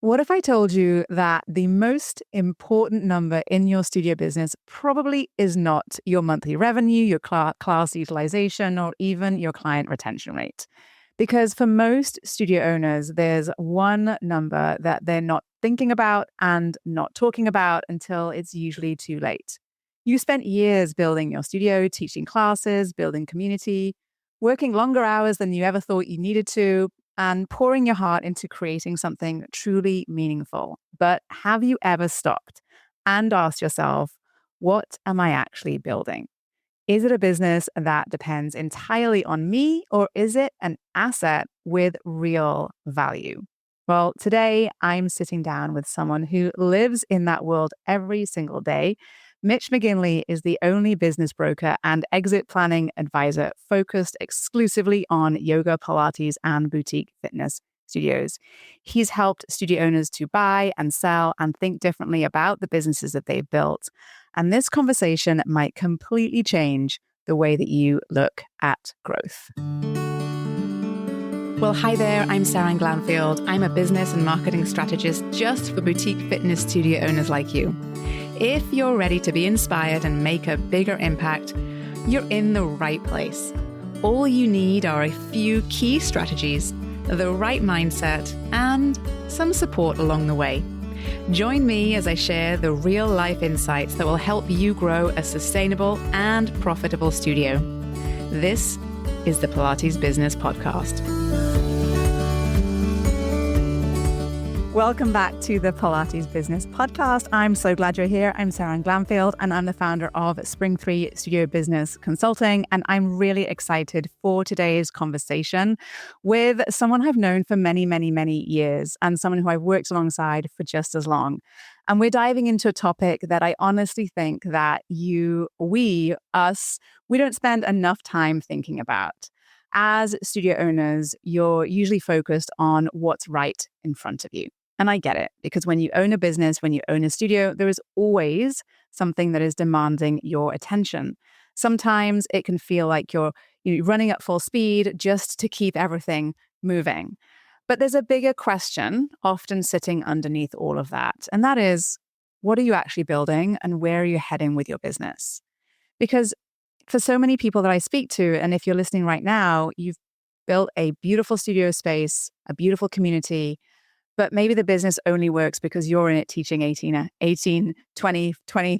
What if I told you that the most important number in your studio business probably is not your monthly revenue, your class utilization, or even your client retention rate? Because for most studio owners, there's one number that they're not thinking about and not talking about until it's usually too late. You spent years building your studio, teaching classes, building community, working longer hours than you ever thought you needed to, and pouring your heart into creating something truly meaningful. But have you ever stopped and asked yourself, what am I actually building? Is it a business that depends entirely on me, or is it an asset with real value? Well, today I'm sitting down with someone who lives in that world every single day. Mitch McGinley is the only business broker and exit planning advisor focused exclusively on yoga, Pilates, and boutique fitness studios. He's helped studio owners to buy and sell and think differently about the businesses that they've built. And this conversation might completely change the way that you look at growth. Well, hi there, I'm Seran Glanfield. I'm a business and marketing strategist just for boutique fitness studio owners like you. If you're ready to be inspired and make a bigger impact, you're in the right place. All you need are a few key strategies, the right mindset, and some support along the way. Join me as I share the real-life insights that will help you grow a sustainable and profitable studio. This is the Pilates Business Podcast. Welcome back to the Pilates Business Podcast. I'm so glad you're here. I'm Seran Glanfield, and I'm the founder of Spring 3 Studio Business Consulting. And I'm really excited for today's conversation with someone I've known for many, many, many years, and someone who I've worked alongside for just as long. And we're diving into a topic that I honestly think that we don't spend enough time thinking about. As studio owners, you're usually focused on what's right in front of you. And I get it, because when you own a business, when you own a studio, there is always something that is demanding your attention. Sometimes it can feel like you're running at full speed just to keep everything moving. But there's a bigger question often sitting underneath all of that. And that is, what are you actually building and where are you heading with your business? Because for so many people that I speak to, and if you're listening right now, you've built a beautiful studio space, a beautiful community, but maybe the business only works because you're in it teaching 18, 20,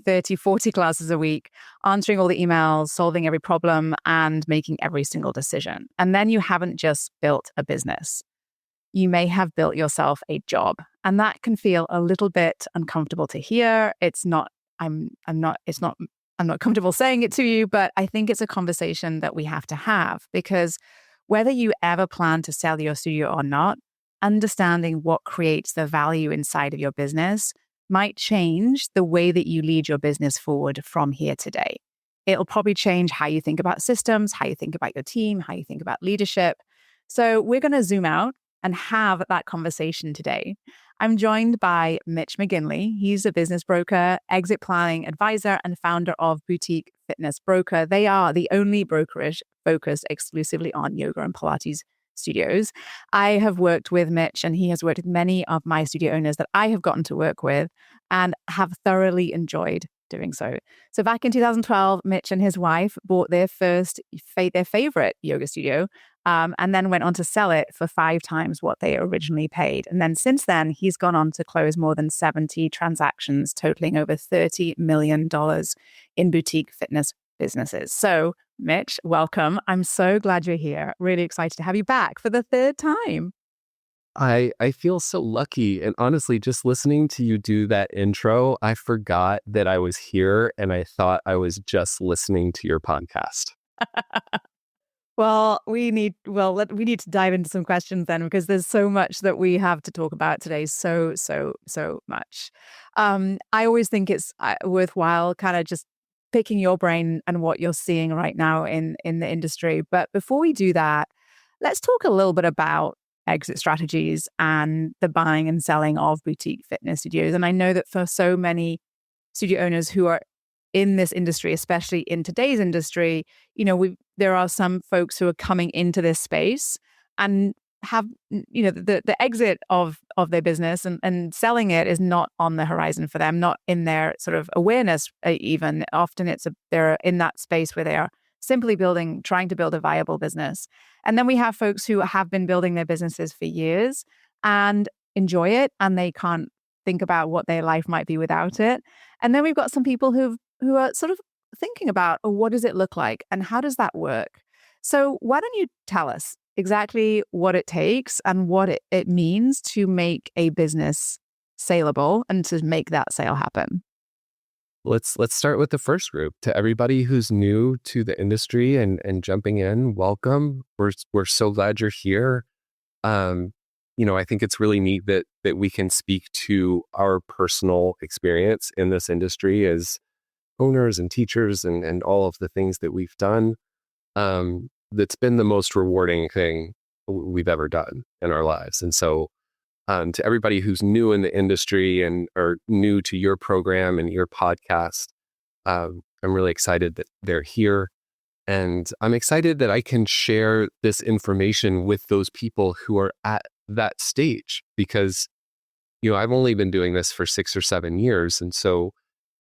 30, 40 classes a week, answering all the emails, solving every problem, and making every single decision. And then you haven't just built a business. You may have built yourself a job. And that can feel a little bit uncomfortable to hear. I'm not comfortable saying it to you, but I think it's a conversation that we have to have, because whether you ever plan to sell your studio or not, understanding what creates the value inside of your business might change the way that you lead your business forward from here today. It'll probably change how you think about systems, how you think about your team, how you think about leadership. So we're going to zoom out and have that conversation today. I'm joined by Mitch McGinley. He's a business broker, exit planning advisor, and founder of Boutique Fitness Broker. They are the only brokerage focused exclusively on yoga and Pilates studios. I have worked with Mitch, and he has worked with many of my studio owners that I have gotten to work with and have thoroughly enjoyed doing so. So back in 2012, Mitch and his wife bought their favorite yoga studio, and then went on to sell it for 5 times what they originally paid. And then since then, he's gone on to close more than 70 transactions, totaling over $30 million in boutique fitness businesses. So Mitch, welcome. I'm so glad you're here. Really excited to have you back for the 3rd time. I feel so lucky. And honestly, just listening to you do that intro, I forgot that I was here and I thought I was just listening to your podcast. Well, we need to dive into some questions then, because there's so much that we have to talk about today. So much. I always think it's worthwhile kind of just picking your brain and what you're seeing right now in the industry. But before we do that, let's talk a little bit about exit strategies and the buying and selling of boutique fitness studios. And I know that for so many studio owners who are in this industry, especially in today's industry, there are some folks who are coming into this space and have, the exit of of their business, and selling it is not on the horizon for them, not in their sort of awareness even. Often they're in that space where they are simply trying to build a viable business. And then we have folks who have been building their businesses for years and enjoy it, and they can't think about what their life might be without it. And then we've got some people who are sort of thinking about, oh, what does it look like and how does that work? So why don't you tell us exactly what it takes and what it means to make a business saleable and to make that sale happen? Let's start with the first group. To everybody who's new to the industry and jumping in, welcome. We're so glad you're here. I think it's really neat that we can speak to our personal experience in this industry as owners and teachers and all of the things that we've done. That's been the most rewarding thing we've ever done in our lives. And so to everybody who's new in the industry and or new to your program and your podcast, I'm really excited that they're here. And I'm excited that I can share this information with those people who are at that stage, because, I've only been doing this for 6 or 7 years. And so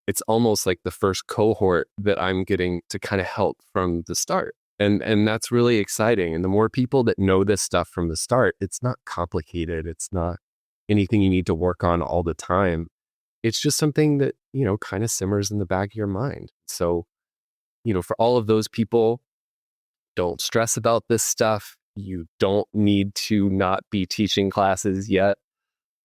it's almost like the first cohort that I'm getting to kind of help from the start. And that's really exciting. And the more people that know this stuff from the start, it's not complicated. It's not anything you need to work on all the time. It's just something that, kind of simmers in the back of your mind. So, for all of those people, don't stress about this stuff. You don't need to not be teaching classes yet.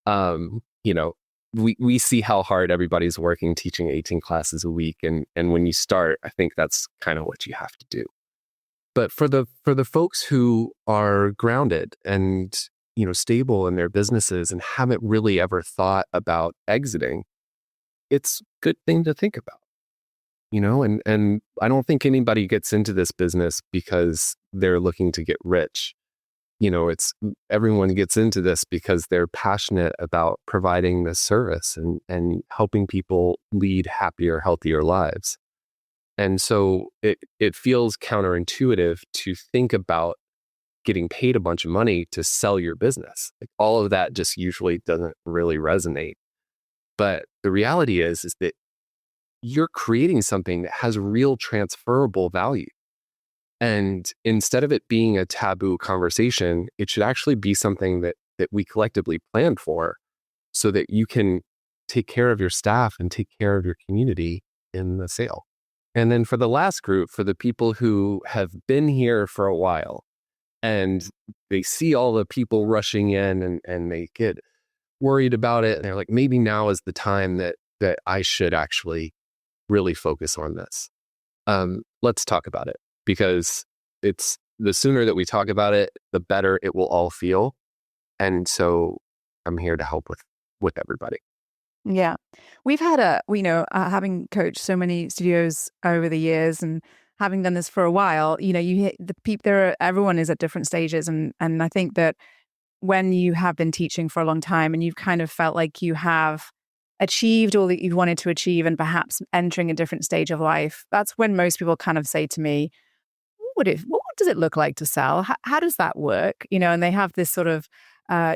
We see how hard everybody's working teaching 18 classes a week. And when you start, I think that's kind of what you have to do. But for the folks who are grounded and, stable in their businesses and haven't really ever thought about exiting, it's a good thing to think about, and I don't think anybody gets into this business because they're looking to get rich. It's everyone gets into this because they're passionate about providing this service and helping people lead happier, healthier lives. And so it feels counterintuitive to think about getting paid a bunch of money to sell your business. Like, all of that just usually doesn't really resonate. But the reality is that you're creating something that has real transferable value. And instead of it being a taboo conversation, it should actually be something that we collectively planned for, so that you can take care of your staff and take care of your community in the sale. And then for the last group, for the people who have been here for a while and they see all the people rushing in and they get worried about it, and they're like, maybe now is the time that I should actually really focus on this. Let's talk about it, because it's the sooner that we talk about it, the better it will all feel. And so I'm here to help with everybody. Yeah. We've had having coached so many studios over the years and having done this for a while, you hit the people everyone is at different stages. And I think that when you have been teaching for a long time and you've kind of felt like you have achieved all that you wanted to achieve and perhaps entering a different stage of life, that's when most people kind of say to me, what does it look like to sell? How does that work? And they have this sort of,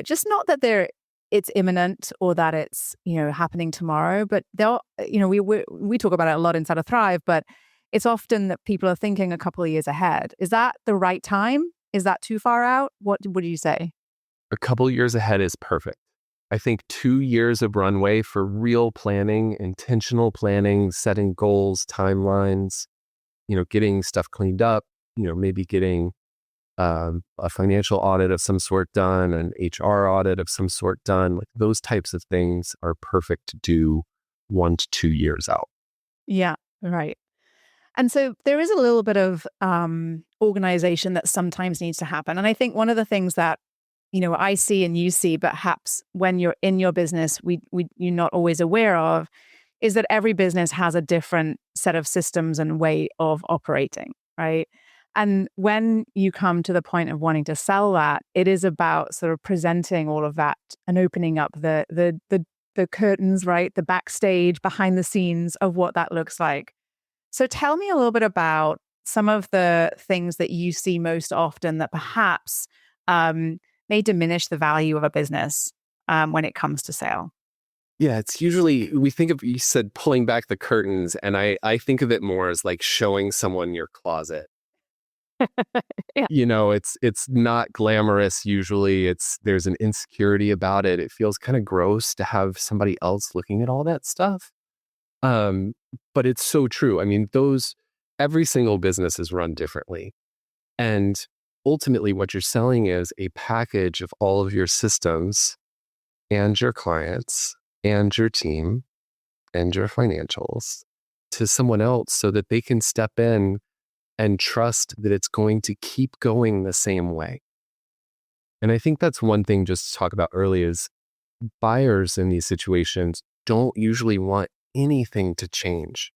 just not that it's imminent or that it's, happening tomorrow, but they'll, we talk about it a lot inside of Thrive, but it's often that people are thinking a couple of years ahead. Is that the right time? Is that too far out? What would you say? A couple of years ahead is perfect. I think 2 years of runway for real planning, intentional planning, setting goals, timelines, getting stuff cleaned up, maybe getting a financial audit of some sort done, an HR audit of some sort done. Like, those types of things are perfect to do 1 to 2 years out. Yeah, right. And so there is a little bit of organization that sometimes needs to happen. And I think one of the things that, I see and you see, but perhaps when you're in your business, you're not always aware of, is that every business has a different set of systems and way of operating, right? And when you come to the point of wanting to sell that, it is about sort of presenting all of that and opening up the curtains, right? The backstage, behind the scenes of what that looks like. So tell me a little bit about some of the things that you see most often that perhaps may diminish the value of a business. when it comes to sale? Yeah, it's usually, we think of, you said pulling back the curtains, and I think of it more as like showing someone your closet. Yeah. It's not glamorous usually. There's an insecurity about it. It feels kind of gross to have somebody else looking at all that stuff. Um, but it's so true. I mean, every single business is run differently. And ultimately what you're selling is a package of all of your systems and your clients and your team and your financials to someone else so that they can step in and trust that it's going to keep going the same way. And I think that's one thing just to talk about early is buyers in these situations don't usually want anything to change.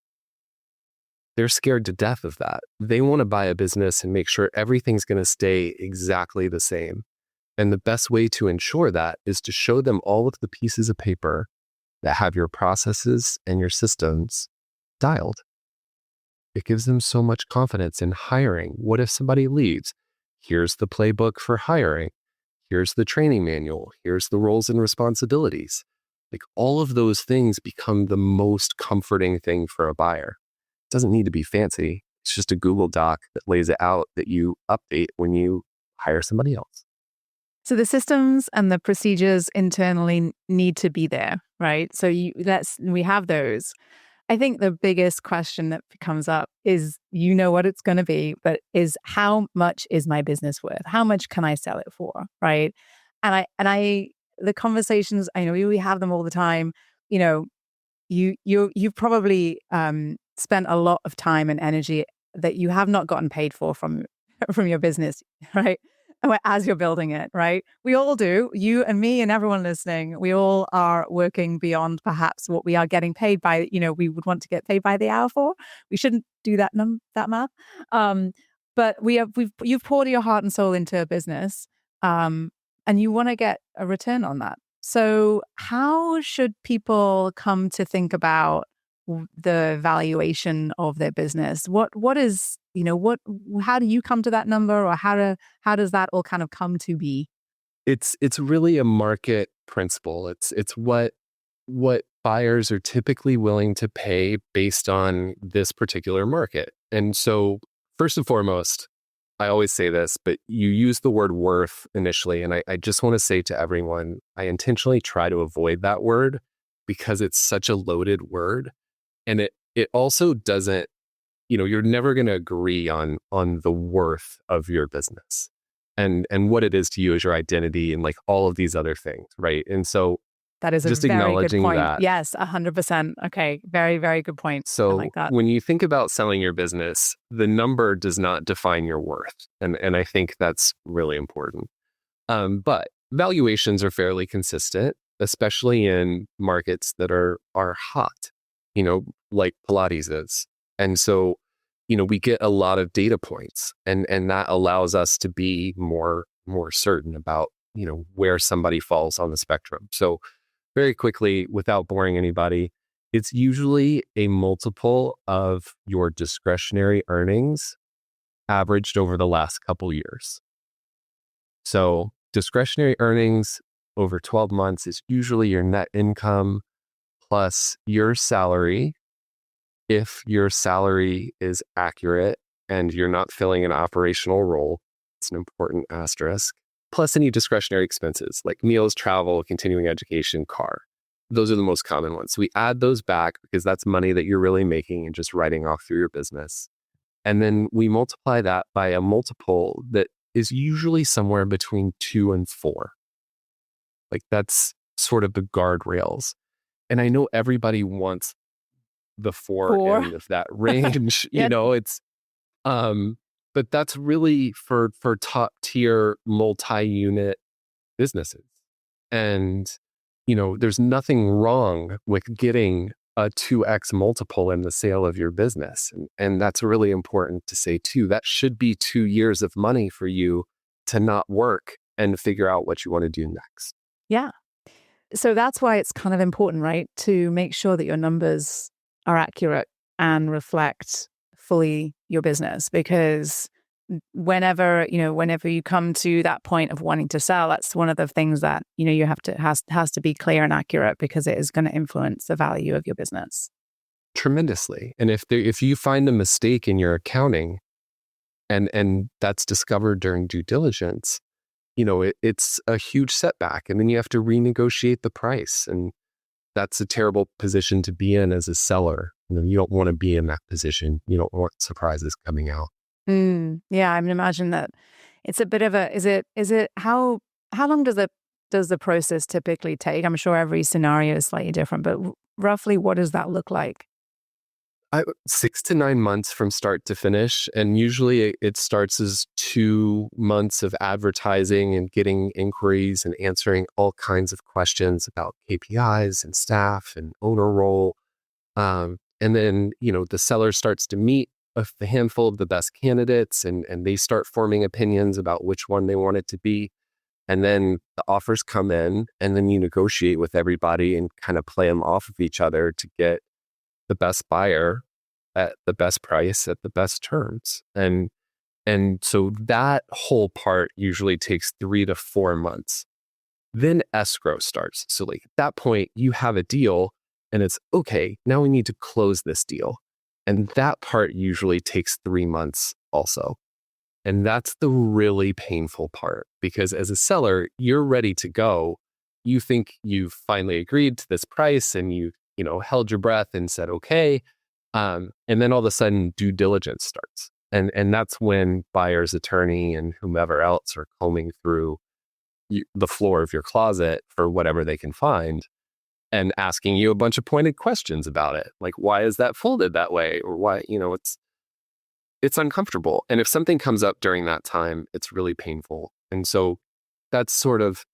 They're scared to death of that. They want to buy a business and make sure everything's going to stay exactly the same. And the best way to ensure that is to show them all of the pieces of paper that have your processes and your systems dialed. It gives them so much confidence in hiring. What if somebody leaves? Here's the playbook for hiring. Here's the training manual. Here's the roles and responsibilities. Like all of those things become the most comforting thing for a buyer. It doesn't need to be fancy. It's just a Google Doc that lays it out that you update when you hire somebody else. So the systems and the procedures internally need to be there, right? So we have those. I think the biggest question that comes up is, what it's going to be, but is how much is my business worth? How much can I sell it for, right? The conversations, I know we have them all the time. You've probably spent a lot of time and energy that you have not gotten paid for from your business, right? As you're building it, right? We all do. You and me and everyone listening, we all are working beyond perhaps what we are getting paid by, we would want to get paid by the hour for. We shouldn't do that math. But you've poured your heart and soul into a business, and you want to get a return on that. So how should people come to think about the valuation of their business? What is, how do you come to that number, or how does that all kind of come to be? It's really a market principle. It's what buyers are typically willing to pay based on this particular market. And so first and foremost, I always say this, but you use the word worth initially. And I just want to say to everyone, I intentionally try to avoid that word because it's such a loaded word. And it also doesn't, you're never going to agree on the worth of your business and what it is to you as your identity and like all of these other things, right? And so that is just a very acknowledging good point. that. Yes, 100%. Okay, very, very good point. So I like that. When you think about selling your business, the number does not define your worth. And I think that's really important. But valuations are fairly consistent, especially in markets that are hot, like Pilates is. And so, we get a lot of data points and that allows us to be more certain about, where somebody falls on the spectrum. So very quickly, without boring anybody, it's usually a multiple of your discretionary earnings averaged over the last couple years. So discretionary earnings over 12 months is usually your net income plus your salary. If your salary is accurate and you're not filling an operational role, it's an important asterisk, plus any discretionary expenses like meals, travel, continuing education, car. Those are the most common ones. So we add those back because that's money that you're really making and just writing off through your business. And then we multiply that by a multiple that is usually somewhere between 2 and 4. Like that's sort of the guardrails. And I know everybody wants the 4 end of that range. Yep. It's but that's really for top tier multi-unit businesses. And there's nothing wrong with getting a 2x multiple in the sale of your business. And that's really important to say too. That should be 2 years of money for you to not work and figure out what you want to do next. Yeah. So that's why it's kind of important, right? To make sure that your numbers are accurate and reflect fully your business, because whenever you come to that point of wanting to sell, that's one of the things that, you have to, has to be clear and accurate, because it is going to influence the value of your business. Tremendously. And if you find a mistake in your accounting and that's discovered during due diligence, it's a huge setback. And then you have to renegotiate the price. And that's a terrible position to be in as a seller. You don't want to be in that position. You don't want surprises coming out. Yeah, I mean, imagine that it's a bit of a, is it, how long does the process typically take? I'm sure every scenario is slightly different, but roughly what does that look like? 6 to 9 months from start to finish. And usually it starts as 2 months of advertising and getting inquiries and answering all kinds of questions about KPIs and staff and owner role. And then, the seller starts to meet a handful of the best candidates and they start forming opinions about which one they want it to be. And then the offers come in, and then you negotiate with everybody and kind of play them off of each other to get the best buyer at the best price at the best terms. And so that whole part usually takes 3 to 4 months. Then escrow starts. So like at that point you have a deal and it's okay, now we need to close this deal. And that part usually takes 3 months also. And that's the really painful part, because as a seller, you're ready to go. You think you've finally agreed to this price and you held your breath and said, okay. And then all of a sudden due diligence starts. And that's when buyer's attorney and whomever else are combing through the floor of your closet for whatever they can find and asking you a bunch of pointed questions about it. Like, why is that folded that way? Or why, it's uncomfortable. And if something comes up during that time, it's really painful. And so that's sort of,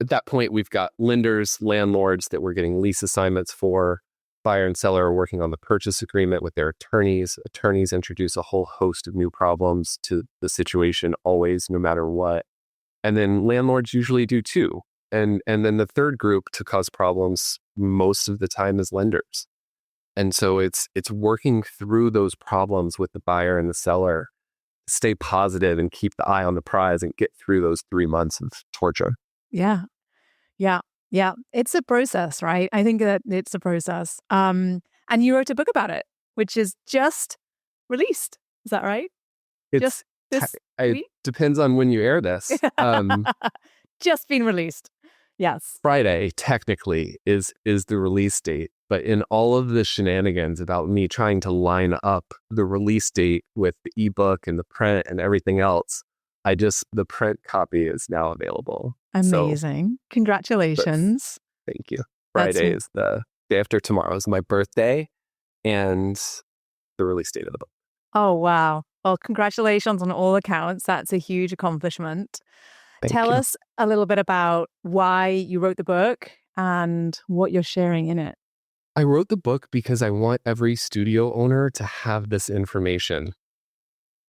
at that point, we've got lenders, landlords that we're getting lease assignments for. Buyer and seller are working on the purchase agreement with their attorneys. Attorneys introduce a whole host of new problems to the situation always, no matter what. And then landlords usually do too. And then the third group to cause problems most of the time is lenders. And so it's working through those problems with the buyer and the seller, stay positive and keep the eye on the prize and get through those 3 months of torture. Yeah. It's a process, right? I think that it's a process. And you wrote a book about it, which is just released. Is that right? It's this week? Depends on when you air this. Just been released. Yes. Friday technically is the release date, but in all of the shenanigans about me trying to line up the release date with the ebook and the print and everything else, the print copy is now available. Amazing. So, congratulations. Thank you. Friday is the day after tomorrow is my birthday and the release date of the book. Oh, wow. Well, congratulations on all accounts. That's a huge accomplishment. Tell us a little bit about why you wrote the book and what you're sharing in it. I wrote the book because I want every studio owner to have this information.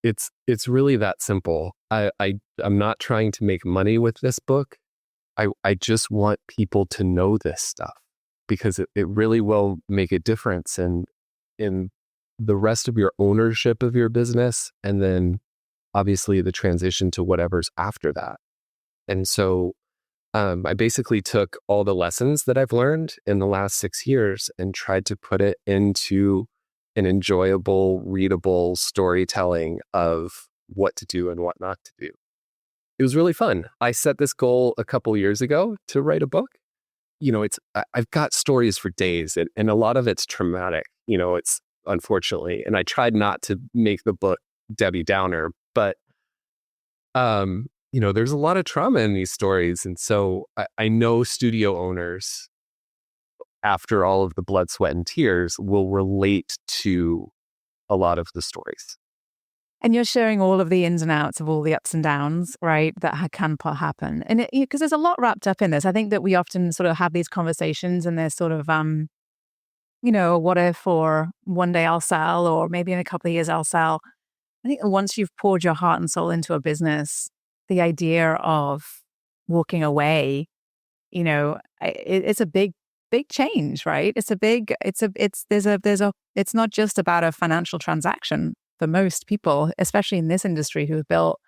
It's really that simple. I'm not trying to make money with this book. I just want people to know this stuff because it really will make a difference in the rest of your ownership of your business, and then obviously the transition to whatever's after that. And so I basically took all the lessons that I've learned in the last 6 years and tried to put it into an enjoyable, readable storytelling of what to do and what not to do. It was really fun. I set this goal a couple years ago to write a book. I've got stories for days and a lot of it's traumatic, it's unfortunately, and I tried not to make the book Debbie Downer, but there's a lot of trauma in these stories. And so I know studio owners, after all of the blood, sweat, and tears, will relate to a lot of the stories. And you're sharing all of the ins and outs of all the ups and downs, right, that can happen. And because there's a lot wrapped up in this. I think that we often sort of have these conversations and there's sort of, what if, or one day I'll sell, or maybe in a couple of years I'll sell. I think once you've poured your heart and soul into a business, the idea of walking away, it's a big change, right? It's not just about a financial transaction. for most people, especially in this industry, who have built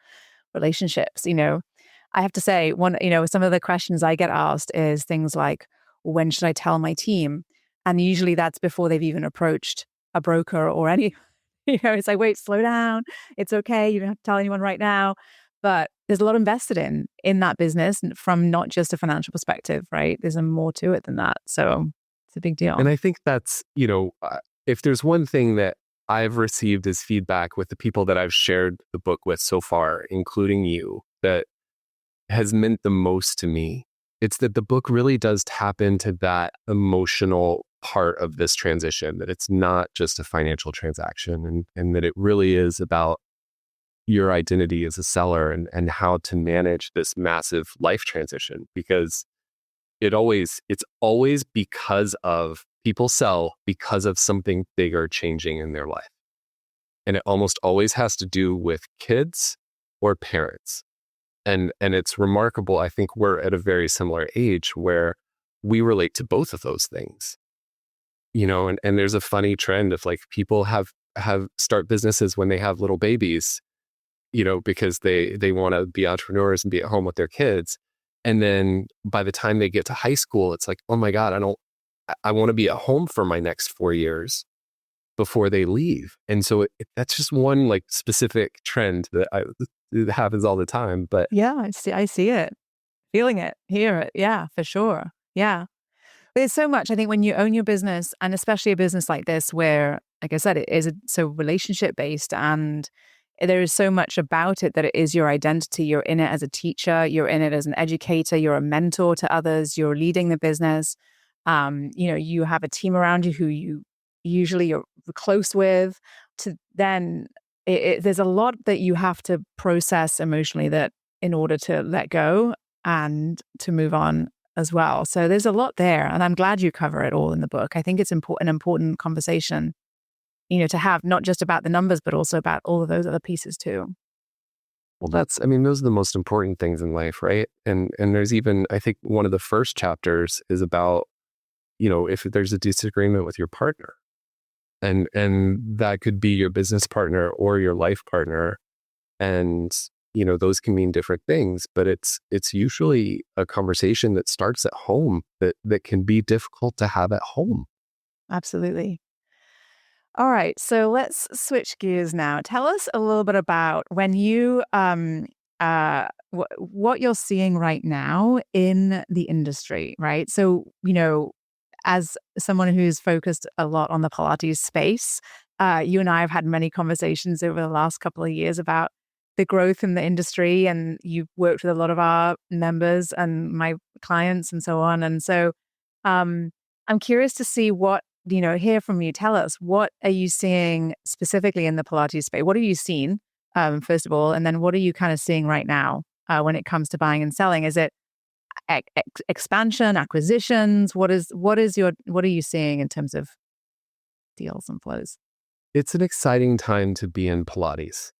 relationships. I have to say, some of the questions I get asked is things like, when should I tell my team? And usually that's before they've even approached a broker or any, it's like, wait, slow down. It's okay. You don't have to tell anyone right now. But there's a lot invested in that business from not just a financial perspective, right? There's more to it than that. So it's a big deal. And I think that's, if there's one thing that I've received as feedback with the people that I've shared the book with so far, including you, that has meant the most to me, it's that the book really does tap into that emotional part of this transition, that it's not just a financial transaction, and that it really is about your identity as a seller and how to manage this massive life transition, because it's always because of people sell because of something bigger changing in their life. And it almost always has to do with kids or parents. And it's remarkable. I think we're at a very similar age where we relate to both of those things. And there's a funny trend of like people have start businesses when they have little babies, because they want to be entrepreneurs and be at home with their kids. And then by the time they get to high school, it's like, oh my God, I want to be at home for my next 4 years before they leave. And so that's just one like specific trend that it happens all the time. But yeah, I see it, feeling it, hear it. Yeah, for sure. Yeah. There's so much, I think, when you own your business, and especially a business like this, where, like I said, it is so relationship based, and there is so much about it that it is your identity. You're in it as a teacher, you're in it as an educator, you're a mentor to others, you're leading the business. You have a team around you who you usually you're close with. To then, there's a lot that you have to process emotionally that in order to let go and to move on as well. So there's a lot there, and I'm glad you cover it all in the book. I think it's an important conversation, to have, not just about the numbers, but also about all of those other pieces too. Well, those are the most important things in life, right? And there's even, I think one of the first chapters is about, if there's a disagreement with your partner, and that could be your business partner or your life partner. And, those can mean different things, but it's usually a conversation that starts at home that can be difficult to have at home. Absolutely. All right. So let's switch gears now. Tell us a little bit about when you, what you're seeing right now in the industry, right? So, as someone who's focused a lot on the Pilates space, you and I have had many conversations over the last couple of years about the growth in the industry, and you've worked with a lot of our members and my clients and so on. And so I'm curious to see hear from you. Tell us, what are you seeing specifically in the Pilates space? What have you seen, first of all? And then what are you kind of seeing right now when it comes to buying and selling? Is it expansion, acquisitions? What are you seeing in terms of deals and flows? It's an exciting time to be in Pilates.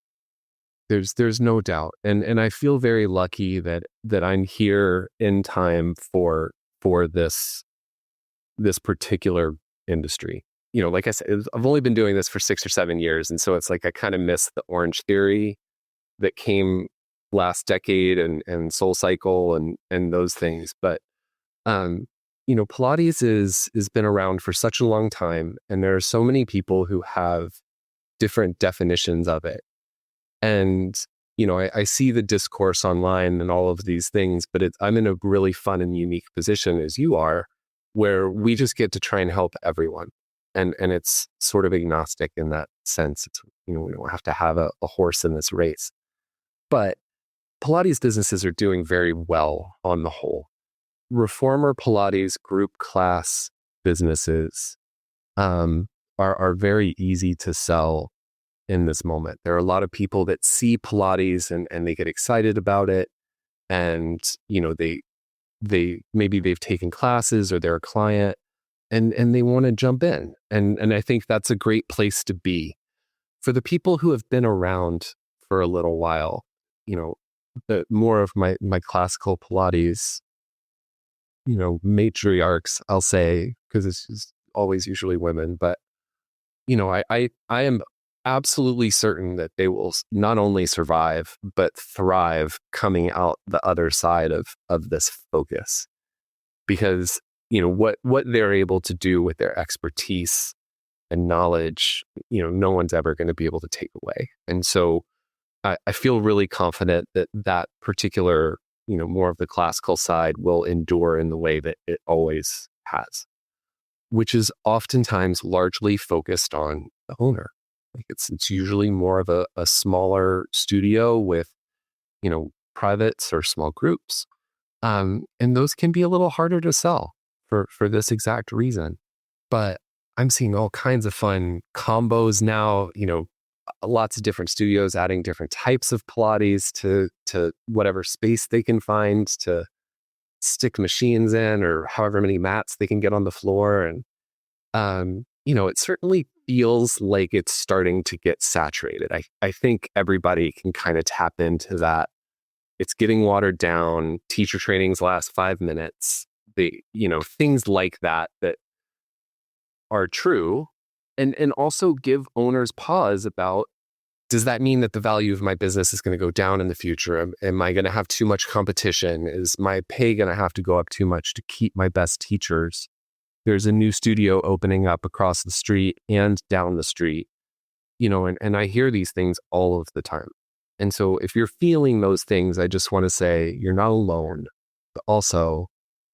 There's no doubt. And I feel very lucky that I'm here in time for this particular industry. Like I said, I've only been doing this for 6 or 7 years. And so it's like I kind of miss the Orange Theory that came last decade and Soul Cycle and those things. But, Pilates is been around for such a long time, and there are so many people who have different definitions of it. And, I see the discourse online and all of these things, but I'm in a really fun and unique position, as you are, where we just get to try and help everyone. And it's sort of agnostic in that sense. It's, we don't have to have a horse in this race. But Pilates businesses are doing very well on the whole. Reformer Pilates group class businesses are very easy to sell in this moment. There are a lot of people that see Pilates and they get excited about it. And, maybe they've taken classes or they're a client and they want to jump in. And I think that's a great place to be. For the people who have been around for a little while, the more of my classical Pilates, matriarchs, I'll say, because it's just always usually women, but I am absolutely certain that they will not only survive, but thrive coming out the other side of this focus. Because, what they're able to do with their expertise and knowledge, no one's ever going to be able to take away. And so I feel really confident that particular, more of the classical side will endure in the way that it always has, which is oftentimes largely focused on the owner. Like it's usually more of a smaller studio with, privates or small groups. And those can be a little harder to sell for this exact reason. But I'm seeing all kinds of fun combos now, lots of different studios adding different types of Pilates to whatever space they can find to stick machines in, or however many mats they can get on the floor. And, it certainly feels like it's starting to get saturated. I think everybody can kind of tap into that. It's getting watered down. Teacher trainings last 5 minutes. Things like that are true, and also give owners pause about, does that mean that the value of my business is going to go down in the future? Am I going to have too much competition? Is my pay going to have to go up too much to keep my best teachers? There's a new studio opening up across the street and down the street, and I hear these things all of the time. And so if you're feeling those things, I just want to say you're not alone, but also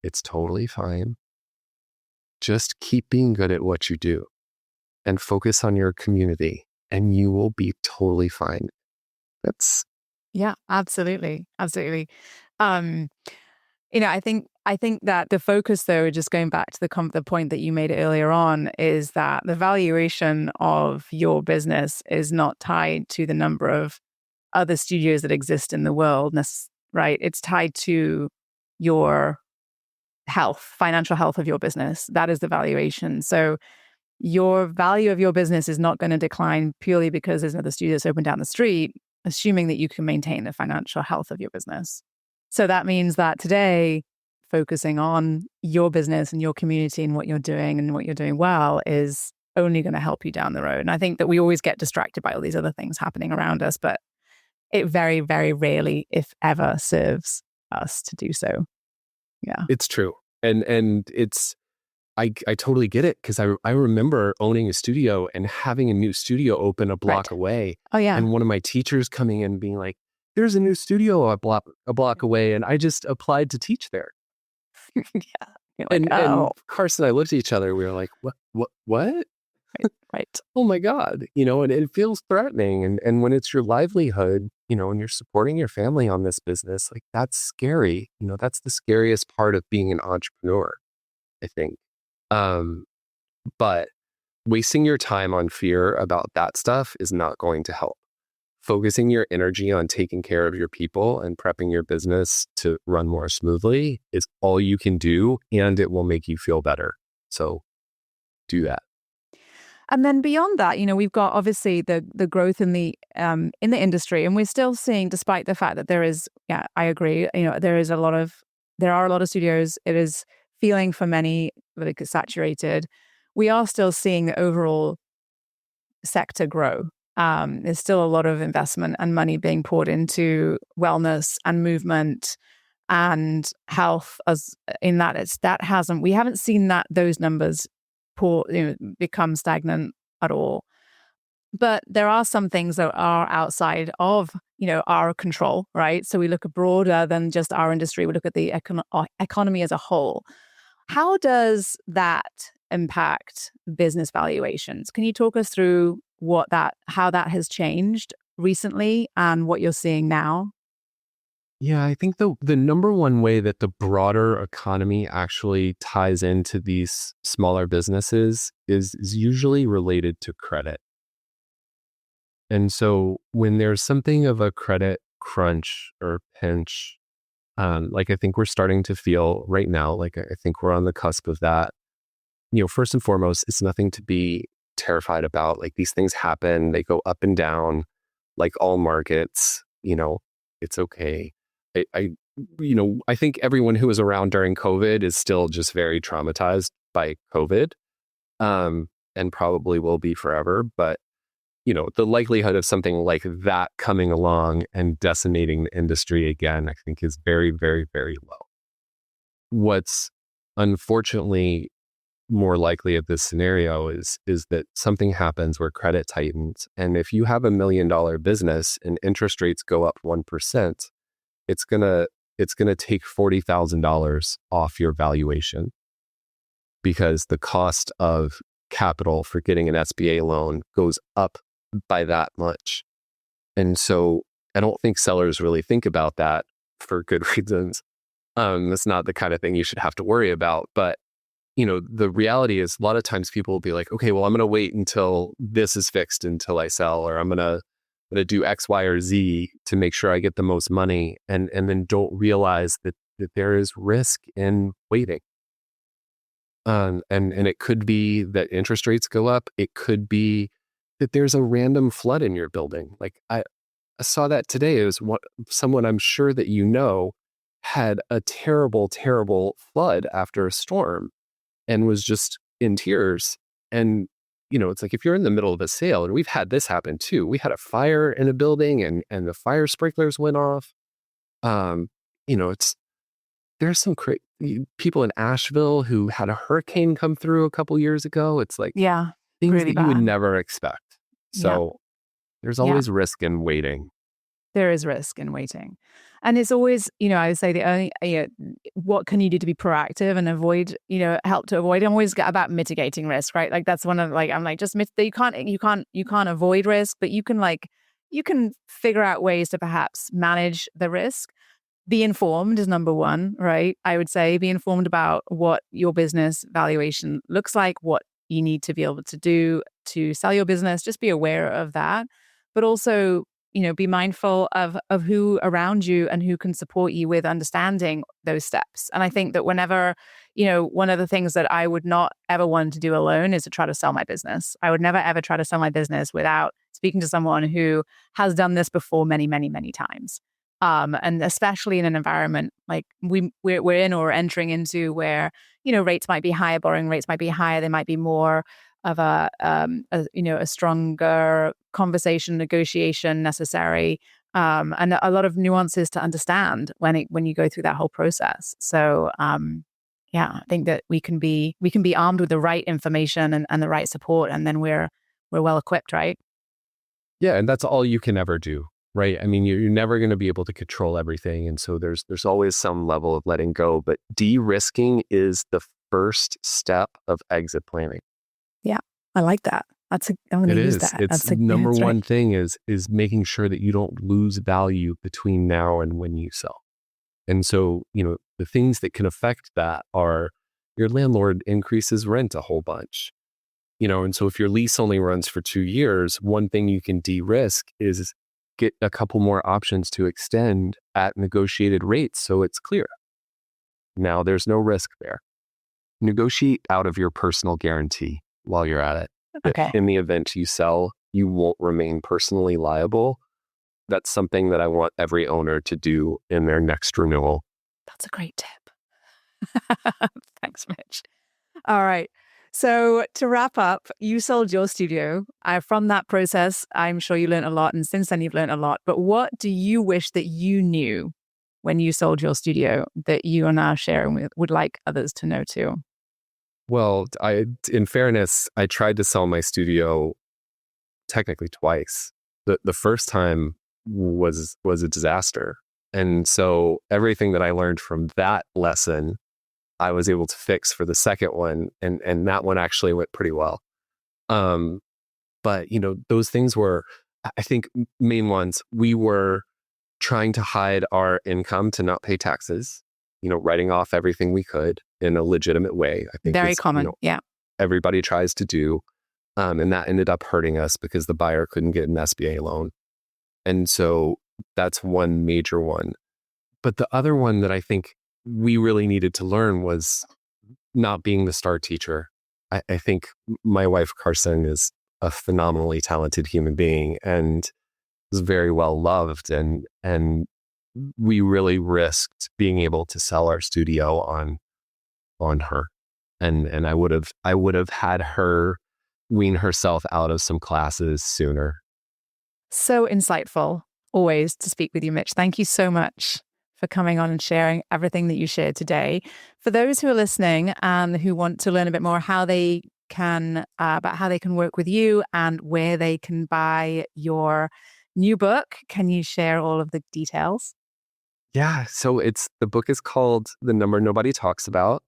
it's totally fine. Just keep being good at what you do and focus on your community, and you will be totally fine. Yeah, absolutely. Absolutely. I think that the focus, though, just going back to the point that you made earlier on, is that the valuation of your business is not tied to the number of other studios that exist in the world, right? It's tied to your financial health of your business. That is the valuation. So your value of your business is not going to decline purely because there's another studio that's open down the street, assuming that you can maintain the financial health of your business. So that means that today, focusing on your business and your community and what you're doing and what you're doing well is only going to help you down the road. And I think that we always get distracted by all these other things happening around us, but it very, very rarely, if ever, serves us to do so. Yeah, it's true. And I totally get it, because I remember owning a studio and having a new studio open a block away. Oh, yeah. And one of my teachers coming in being like, there's a new studio a block away, and I just applied to teach there. Yeah. Like, and Carson and I looked at each other. We were like, what? Right. Oh my God. And it feels threatening. And when it's your livelihood, and you're supporting your family on this business, like, that's scary. That's the scariest part of being an entrepreneur, I think. But wasting your time on fear about that stuff is not going to help. Focusing your energy on taking care of your people and prepping your business to run more smoothly is all you can do, and it will make you feel better. So do that. And then beyond that, we've got obviously the growth in the industry, and we're still seeing, despite the fact that there is, I agree, there are a lot of studios. It is feeling for many like saturated. We are still seeing the overall sector grow. There's still a lot of investment and money being poured into wellness and movement and health. We haven't seen those numbers become stagnant at all. But there are some things that are outside of our control, right? So we look broader than just our industry. We look at the economy as a whole. How does that impact business valuations? Can you talk us through how that has changed recently and what you're seeing now? Yeah, I think the number one way that the broader economy actually ties into these smaller businesses is usually related to credit. And so when there's something of a credit crunch or pinch, like I think we're starting to feel right now, like I think we're on the cusp of that. First and foremost, it's nothing to be terrified about. Like, these things happen, they go up and down, like all markets. It's okay. I think everyone who was around during COVID is still just very traumatized by COVID, and probably will be forever. But the likelihood of something like that coming along and decimating the industry again, I think is very, very, very low. What's unfortunately more likely of this scenario is that something happens where credit tightens. And if you have $1 million business and interest rates go up 1%, it's gonna take $40,000 off your valuation, because the cost of capital for getting an SBA loan goes up by that much. And so I don't think sellers really think about that for good reasons. It's not the kind of thing you should have to worry about. But, the reality is a lot of times people will be like, okay, well, I'm going to wait until this is fixed until I sell, or I'm going to do X, Y, or Z to make sure I get the most money. And then don't realize that there is risk in waiting. And it could be that interest rates go up. It could be that there's a random flood in your building. Like I saw that today. It was someone I'm sure that had a terrible, terrible flood after a storm and was just in tears. And, it's like if you're in the middle of a sale, and we've had this happen too. We had a fire in a building and the fire sprinklers went off. There's some people in Asheville who had a hurricane come through a couple years ago. It's like things really that you would never expect. So there's always risk in waiting. There is risk in waiting. And it's always, I would say the only, what can you do to be proactive and avoid, help to avoid? I'm always about mitigating risk, right? Like that's one of I'm like, just you can't avoid risk, but you can figure out ways to perhaps manage the risk. Be informed is number one, right? I would say be informed about what your business valuation looks like, what you need to be able to do to sell your business. Just be aware of that, but also, be mindful of who around you and who can support you with understanding those steps. And I think that whenever, one of the things that I would not ever want to do alone is to try to sell my business. I would never, ever try to sell my business without speaking to someone who has done this before many, many, many times. And especially in an environment like we're in or entering into where, rates might be higher, borrowing rates might be higher. There might be more of a stronger conversation, negotiation necessary, and a lot of nuances to understand when you go through that whole process. So, I think that we can be armed with the right information and the right support, and then we're well equipped, right? Yeah, and that's all you can ever do, right? I mean, you're never going to be able to control everything, and so there's always some level of letting go. But de-risking is the first step of exit planning. Yeah, I like that. I'm going to use that. It's the number one thing is making sure that you don't lose value between now and when you sell. And so, the things that can affect that are your landlord increases rent a whole bunch. And so if your lease only runs for 2 years, one thing you can de-risk is get a couple more options to extend at negotiated rates so it's clear. Now there's no risk there. Negotiate out of your personal guarantee while you're at it. Okay. In the event you sell, you won't remain personally liable. That's something that I want every owner to do in their next renewal. That's a great tip. Thanks, Mitch. All right. So to wrap up, you sold your studio. From that process, I'm sure you learned a lot. And since then, you've learned a lot. But what do you wish that you knew when you sold your studio that you are now sharing would like others to know too? Well, in fairness, I tried to sell my studio technically twice. The first time was a disaster. And so everything that I learned from that lesson, I was able to fix for the second one. And that one actually went pretty well. But, those things were, I think, main ones. We were trying to hide our income to not pay taxes, writing off everything we could in a legitimate way. I think very common. Yeah. Everybody tries to do. And that ended up hurting us because the buyer couldn't get an SBA loan. And so that's one major one. But the other one that I think we really needed to learn was not being the star teacher. I think my wife, Carson, is a phenomenally talented human being and is very well loved. And we really risked being able to sell our studio on her. And I would have had her wean herself out of some classes sooner. So insightful always to speak with you, Mitch. Thank you so much for coming on and sharing everything that you shared today. For those who are listening and who want to learn a bit more how they can about how they can work with you and where they can buy your new book, can you share all of the details? Yeah, so the book is called The Number Nobody Talks About,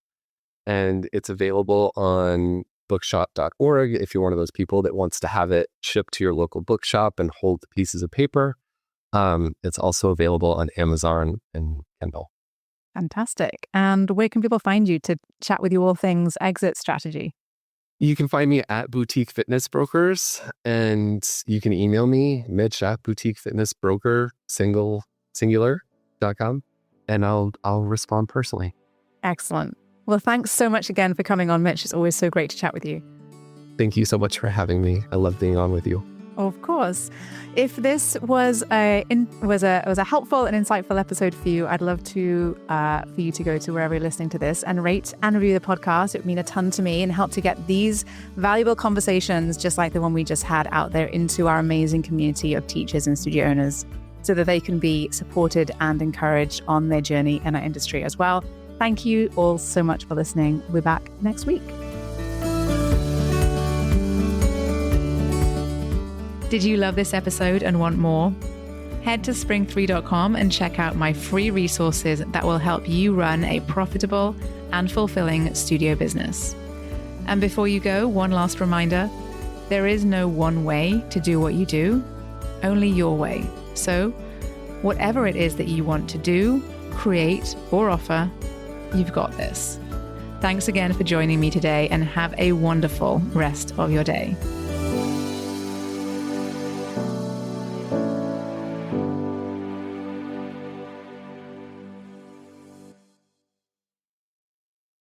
and it's available on bookshop.org if you're one of those people that wants to have it shipped to your local bookshop and hold the pieces of paper. It's also available on Amazon and Kindle. Fantastic. And where can people find you to chat with you all things exit strategy? You can find me at Boutique Fitness Brokers, and you can email me, Mitch at boutiquefitnessbroker, singular.com, and I'll respond personally. Excellent. Well, thanks so much again for coming on, Mitch. It's always so great to chat with you. Thank you so much for having me. I love being on with you. Of course. If this was a helpful and insightful episode for you, I'd love to for you to go to wherever you're listening to this and rate and review the podcast. It would mean a ton to me and help to get these valuable conversations, just like the one we just had, out there into our amazing community of teachers and studio owners, so that they can be supported and encouraged on their journey in our industry as well. Thank you all so much for listening. We'll be back next week. Did you love this episode and want more? Head to spring3.com and check out my free resources that will help you run a profitable and fulfilling studio business. And before you go, one last reminder, there is no one way to do what you do, only your way. So whatever it is that you want to do, create, or offer, you've got this. Thanks again for joining me today, and have a wonderful rest of your day.